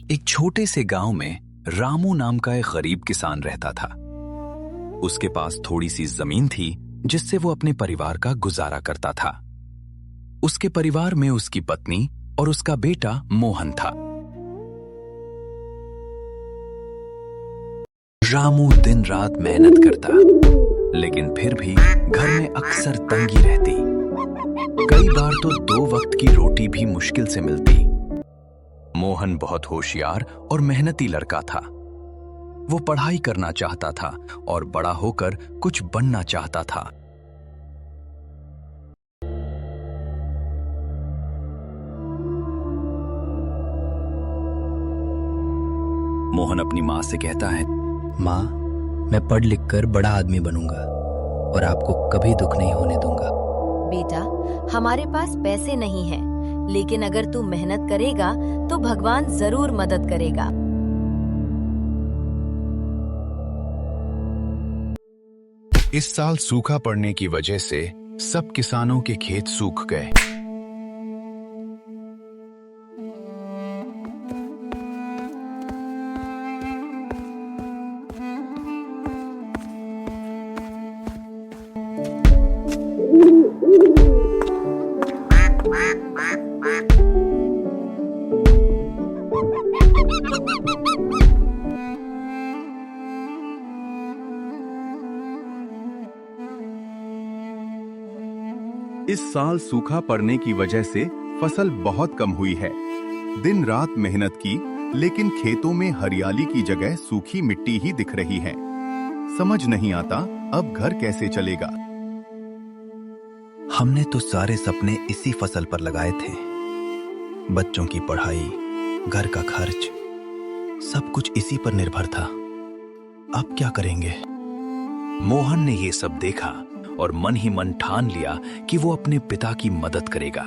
एक छोटे से गांव में रामू नाम का एक गरीब किसान रहता था। उसके पास थोड़ी सी जमीन थी जिससे वो अपने परिवार का गुजारा करता था। उसके परिवार में उसकी पत्नी और उसका बेटा मोहन था। रामू दिन रात मेहनत करता, लेकिन फिर भी घर में अक्सर तंगी रहती। कई बार तो 2 वक्त की रोटी भी मुश्किल से मिलती। मोहन बहुत होशियार और मेहनती लड़का था। वो पढ़ाई करना चाहता था और बड़ा होकर कुछ बनना चाहता था। मोहन अपनी माँ से कहता है, माँ, मैं पढ़ लिख कर बड़ा आदमी बनूंगा और आपको कभी दुख नहीं होने दूंगा। बेटा, हमारे पास पैसे नहीं हैं, लेकिन अगर तू मेहनत करेगा तो भगवान जरूर मदद करेगा। इस साल सूखा पड़ने की वजह से सब किसानों के खेत सूख गए। इस साल सूखा पड़ने की वजह से फसल बहुत कम हुई है। दिन रात मेहनत की, लेकिन खेतों में हरियाली की जगह सूखी मिट्टी ही दिख रही है। समझ नहीं आता अब घर कैसे चलेगा। हमने तो सारे सपने इसी फसल पर लगाए थे। बच्चों की पढ़ाई, घर का खर्च, सब कुछ इसी पर निर्भर था। अब क्या करेंगे? मोहन ने ये सब देखा और मन ही मन ठान लिया कि वो अपने पिता की मदद करेगा।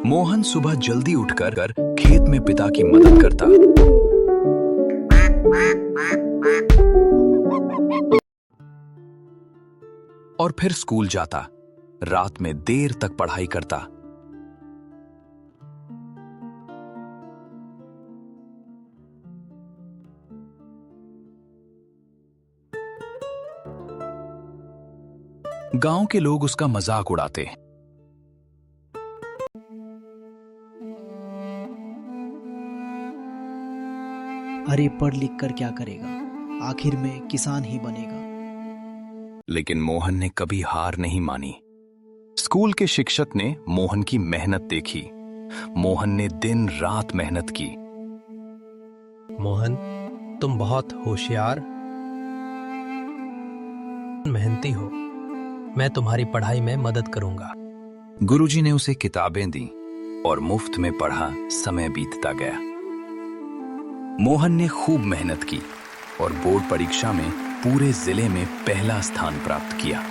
मोहन सुबह जल्दी उठकर खेत में पिता की मदद करता। और फिर स्कूल जाता, रात में देर तक पढ़ाई करता। गांव के लोग उसका मजाक उड़ाते। अरे पढ़ लिख कर क्या करेगा, आखिर में किसान ही बनेगा। लेकिन मोहन ने कभी हार नहीं मानी। स्कूल के शिक्षक ने मोहन की मेहनत देखी। मोहन ने दिन रात मेहनत की। मोहन, तुम बहुत होशियार, मेहनती हो। मैं तुम्हारी पढ़ाई में मदद करूंगा। गुरुजी ने उसे किताबें दी और मुफ्त में पढ़ा। समय बीतता गया। मोहन ने खूब मेहनत की और बोर्ड परीक्षा में पूरे जिले में पहला स्थान प्राप्त किया।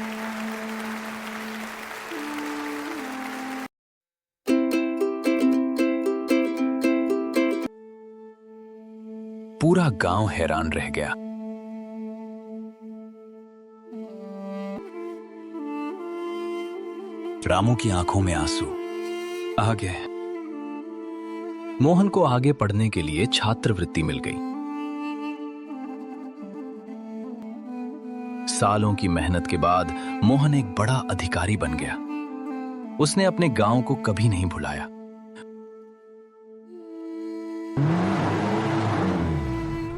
पूरा गांव हैरान रह गया। रामू की आंखों में आंसू आ गए। मोहन को आगे पढ़ने के लिए छात्रवृत्ति मिल गई। सालों की मेहनत के बाद मोहन एक बड़ा अधिकारी बन गया। उसने अपने गांव को कभी नहीं भुलाया।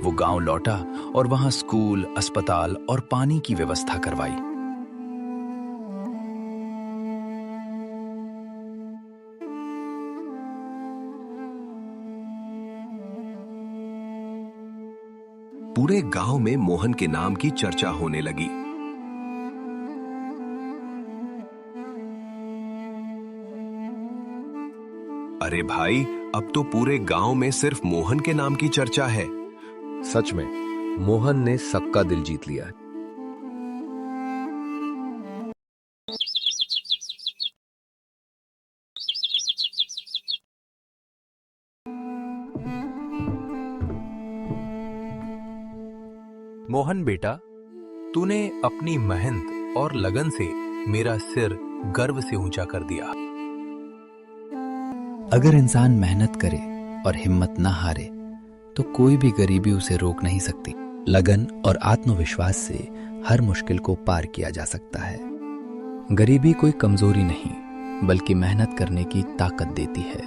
वो गांव लौटा और वहां स्कूल, अस्पताल और पानी की व्यवस्था करवाई। पूरे गांव में मोहन के नाम की चर्चा होने लगी। अरे भाई, अब तो पूरे गांव में सिर्फ मोहन के नाम की चर्चा है। सच में मोहन ने सबका दिल जीत लिया। मोहन बेटा, तूने अपनी मेहनत और लगन से मेरा सिर गर्व से ऊंचा कर दिया। अगर इंसान मेहनत करे और हिम्मत ना हारे तो कोई भी गरीबी उसे रोक नहीं सकती। लगन और आत्मविश्वास से हर मुश्किल को पार किया जा सकता है। गरीबी कोई कमजोरी नहीं बल्कि मेहनत करने की ताकत देती है।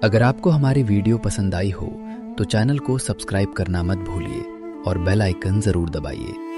अगर आपको हमारी वीडियो पसंद आई हो तो चैनल को सब्सक्राइब करना मत भूलिए और बेल आइकन जरूर दबाइए।